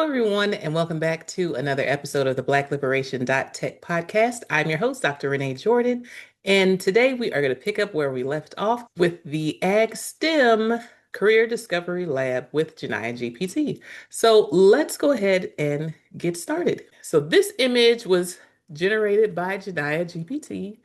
Hello, everyone, and welcome back to another episode of the Black-Liberation.Tech Podcast. I'm your host, Dr. Renee Jordan, and today we are going to pick up where we left off with the Ag STEM Career Discovery Lab with Janiyah GPT. So let's go ahead and get started. So this image was generated by Janiyah GPT,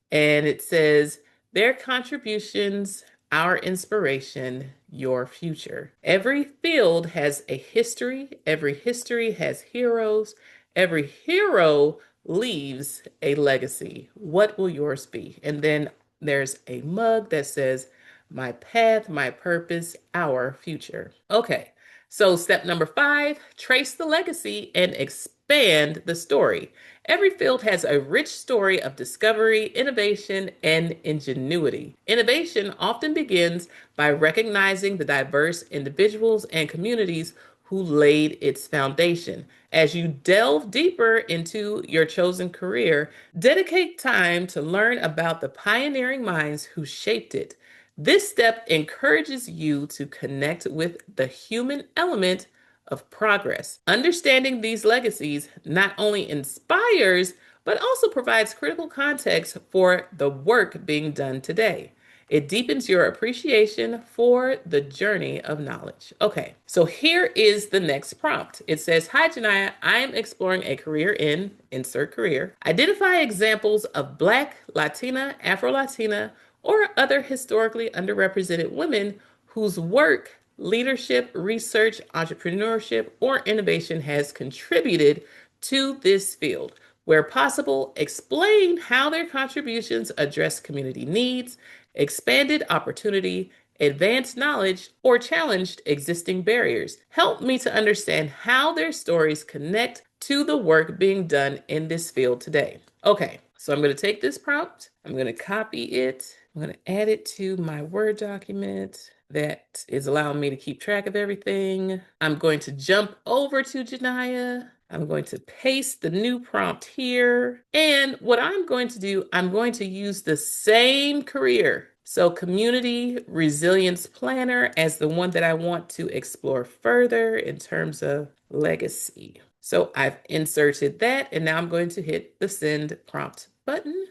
and it says, their contributions, our inspiration, your future. Every field has a history. Every history has heroes. Every hero leaves a legacy. What will yours be? And then there's a mug that says, my path, my purpose, our future. Okay, so step number 5, trace the legacy and expand the story. Every field has a rich story of discovery, innovation, and ingenuity. Innovation often begins by recognizing the diverse individuals and communities who laid its foundation. As you delve deeper into your chosen career, dedicate time to learn about the pioneering minds who shaped it. This step encourages you to connect with the human element of progress. Understanding these legacies not only inspires, but also provides critical context for the work being done today. It deepens your appreciation for the journey of knowledge. Okay, so here is the next prompt. It says, hi, Janiyah, I am exploring a career in, insert career. Identify examples of Black, Latina, Afro-Latina, or other historically underrepresented women whose work, leadership, research, entrepreneurship, or innovation has contributed to this field. Where possible, explain how their contributions address community needs, expanded opportunity, advanced knowledge, or challenged existing barriers. Help me to understand how their stories connect to the work being done in this field today. Okay, so I'm going to take this prompt, I'm going to copy it, I'm going to add it to my Word document that is allowing me to keep track of everything. I'm going to jump over to Janiyah. I'm going to paste the new prompt here. And what I'm going to do, I'm going to use the same career. So community resilience planner as the one that I want to explore further in terms of legacy. So I've inserted that, and now I'm going to hit the send prompt button.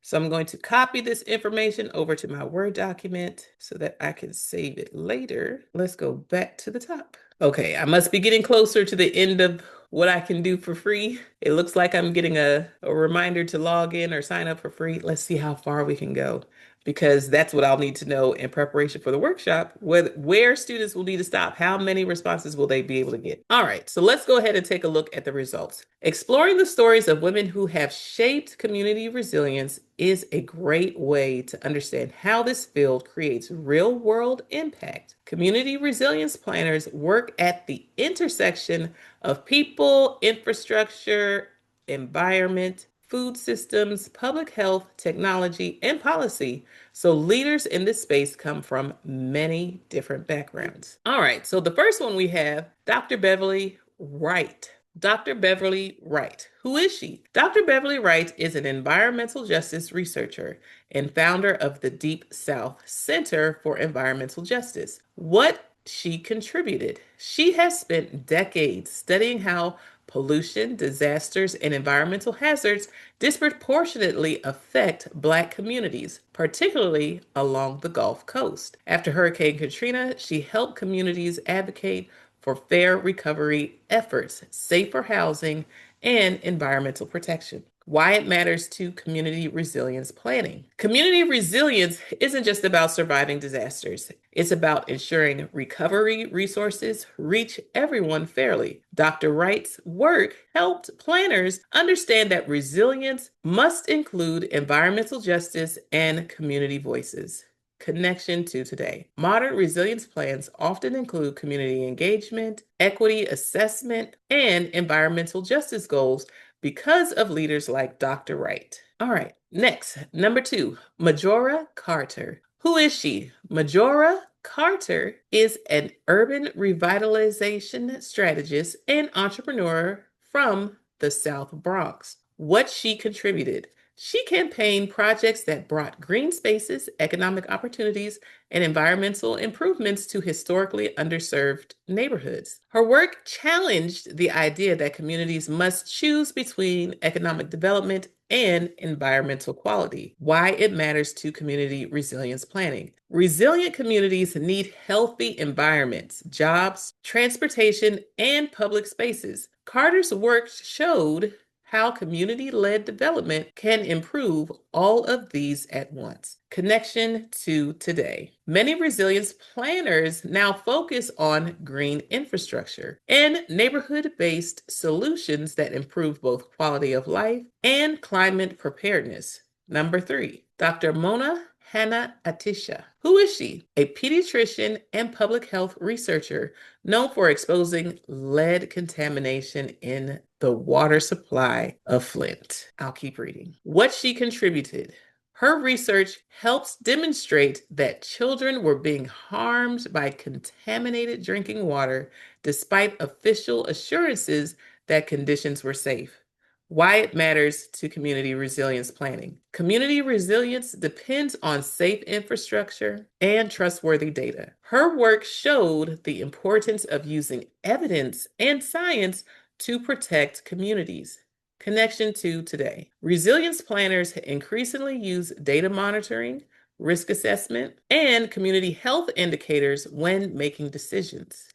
So I'm going to copy this information over to my Word document so that I can save it later. Let's go back to the top. Okay, I must be getting closer to the end of what I can do for free. It looks like I'm getting a reminder to log in or sign up for free. Let's see how far we can go, because that's what I'll need to know in preparation for the workshop, where students will need to stop. How many responses will they be able to get? All right, so let's go ahead and take a look at the results. Exploring the stories of women who have shaped community resilience is a great way to understand how this field creates real-world impact. Community resilience planners work at the intersection of people, infrastructure, environment, food systems, public health, technology, and policy. So leaders in this space come from many different backgrounds. All right, so the first one we have Dr. Beverly Wright. Dr. Beverly Wright. Who is she? Dr. Beverly Wright is an environmental justice researcher and founder of the Deep South Center for Environmental Justice. What she contributed? She has spent decades studying how pollution, disasters, and environmental hazards disproportionately affect Black communities, particularly along the Gulf Coast. After Hurricane Katrina, she helped communities advocate for fair recovery efforts, safer housing, and environmental protection. Why it matters to community resilience planning. Community resilience isn't just about surviving disasters. It's about ensuring recovery resources reach everyone fairly. Dr. Wright's work helped planners understand that resilience must include environmental justice and community voices. Connection to today. Modern resilience plans often include community engagement, equity assessment, and environmental justice goals because of leaders like Dr. Wright. All right, next, number 2, Majora Carter. Who is she? Majora Carter is an urban revitalization strategist and entrepreneur from the South Bronx. What she contributed. She campaigned projects that brought green spaces, economic opportunities, and environmental improvements to historically underserved neighborhoods. Her work challenged the idea that communities must choose between economic development and environmental quality. Why it matters to community resilience planning. Resilient communities need healthy environments, jobs, transportation, and public spaces. Carter's work showed how community-led development can improve all of these at once. Connection to today. Many resilience planners now focus on green infrastructure and neighborhood-based solutions that improve both quality of life and climate preparedness. Number 3, Dr. Mona Hanna-Attisha. Who is she? A pediatrician and public health researcher known for exposing lead contamination in the water supply of Flint. I'll keep reading. What she contributed. Her research helps demonstrate that children were being harmed by contaminated drinking water despite official assurances that conditions were safe. Why it matters to community resilience planning. Community resilience depends on safe infrastructure and trustworthy data. Her work showed the importance of using evidence and science to protect communities. Connection to today. Resilience planners increasingly use data monitoring, risk assessment, and community health indicators when making decisions.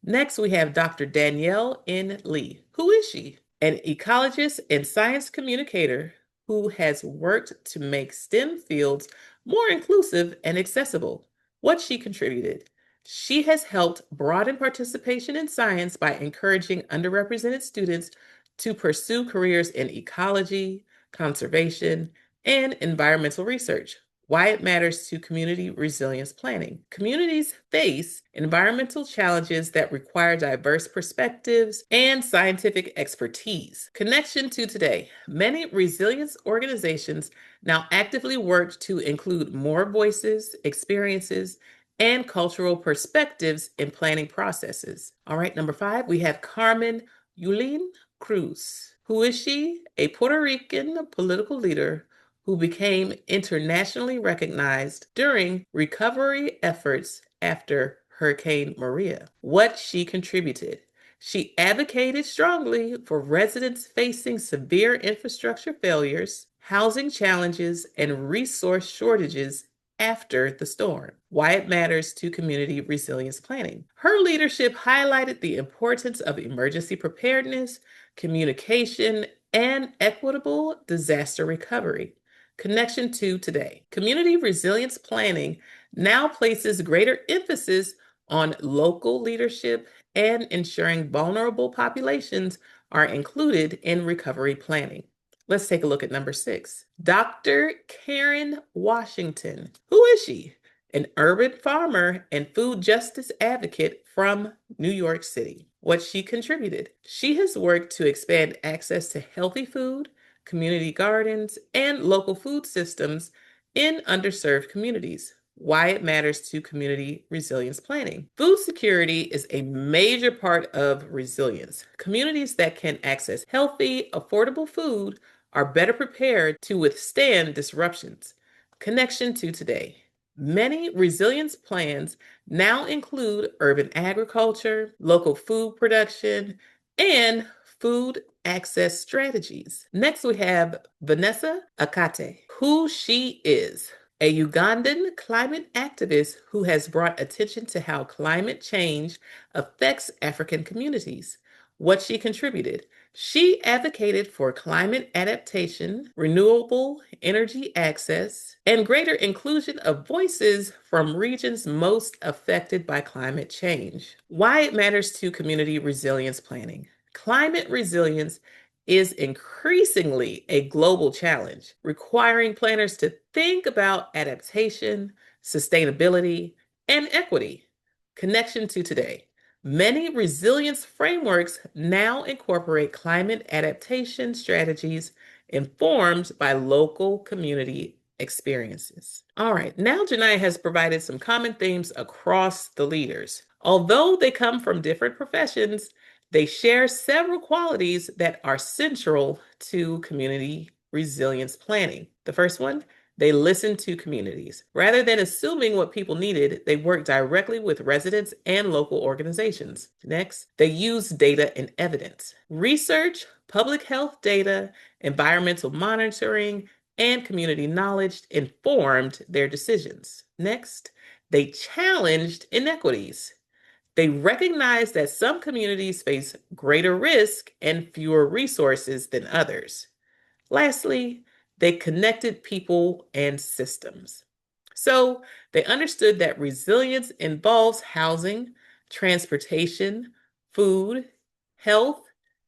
Next, we have Dr. Danielle N. Who is she? An ecologist and science communicator who has worked to make STEM fields more inclusive and accessible. What she contributed. She has helped broaden participation in science by encouraging underrepresented students to pursue careers in ecology, conservation, and environmental research. Why it matters to community resilience planning. Communities face environmental challenges that require diverse perspectives and scientific expertise. Connection to today. Many resilience organizations now actively work to include more voices, experiences, and cultural perspectives in planning processes. All right, number 5, we have Carmen Yulín Cruz. Who is she? A Puerto Rican political leader who became internationally recognized during recovery efforts after Hurricane Maria. What she contributed. She advocated strongly for residents facing severe infrastructure failures, housing challenges, and resource shortages after the storm. Why it matters to community resilience planning. Her leadership highlighted the importance of emergency preparedness, communication, and equitable disaster recovery. Connection to today. Community resilience planning now places greater emphasis on local leadership and ensuring vulnerable populations are included in recovery planning. Let's take a look at number 6. Dr. Karen Washington. Who is she? An urban farmer and food justice advocate from New York City. What she contributed. She has worked to expand access to healthy food, community gardens, and local food systems in underserved communities. Why it matters to community resilience planning. Food security is a major part of resilience. Communities that can access healthy, affordable food are better prepared to withstand disruptions. Connection to today. Many resilience plans now include urban agriculture, local food production, and food access strategies. Next, we have Vanessa Nakate. Who she is. A Ugandan climate activist who has brought attention to how climate change affects African communities. What she contributed. She advocated for climate adaptation, renewable energy access, and greater inclusion of voices from regions most affected by climate change. Why it matters to community resilience planning. Climate resilience is increasingly a global challenge, requiring planners to think about adaptation, sustainability, and equity. Connection to today. Many resilience frameworks now incorporate climate adaptation strategies informed by local community experiences. All right, now Janai has provided some common themes across the leaders. Although they come from different professions, they share several qualities that are central to community resilience planning. The first one, they listened to communities. Rather than assuming what people needed, they worked directly with residents and local organizations. Next, they used data and evidence. Research, public health data, environmental monitoring, and community knowledge informed their decisions. Next, they challenged inequities. They recognized that some communities face greater risk and fewer resources than others. Lastly, they connected people and systems. So they understood that resilience involves housing, transportation, food, health,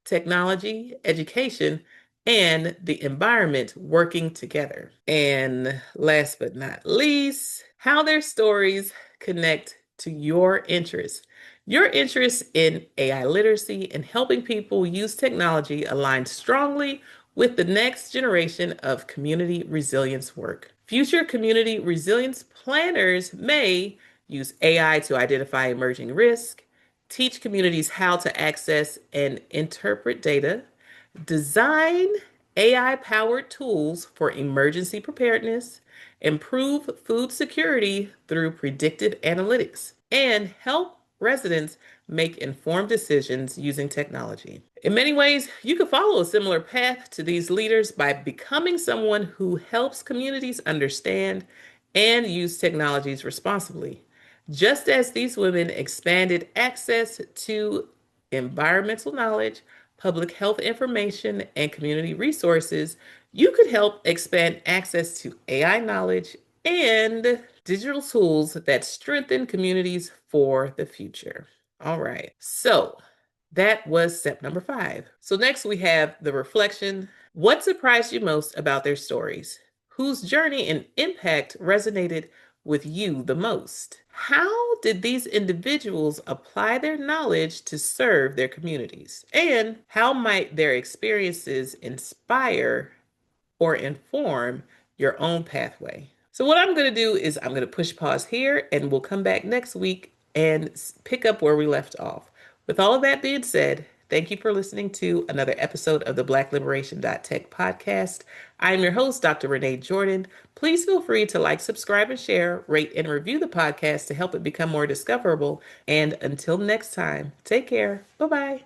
technology, education, and the environment working together. And last but not least, how their stories connect to your interests. Your interest in AI literacy and helping people use technology aligns strongly with the next generation of community resilience work. Future community resilience planners may use AI to identify emerging risk, teach communities how to access and interpret data, design AI powered tools for emergency preparedness, improve food security through predictive analytics, and help residents make informed decisions using technology. In many ways, you could follow a similar path to these leaders by becoming someone who helps communities understand and use technologies responsibly. Just as these women expanded access to environmental knowledge, public health information, and community resources, you could help expand access to AI knowledge and digital tools that strengthen communities for the future. All right. So that was step number 5. So next we have the reflection. What surprised you most about their stories? Whose journey and impact resonated with you the most? How did these individuals apply their knowledge to serve their communities? And how might their experiences inspire or inform your own pathway? So, what I'm going to do is I'm going to push pause here and we'll come back next week and pick up where we left off. With all of that being said, thank you for listening to another episode of the Black-Liberation.Tech Podcast. I'm your host, Dr. Renee Jordan. Please feel free to like, subscribe, and share, rate, and review the podcast to help it become more discoverable. And until next time, take care. Bye bye.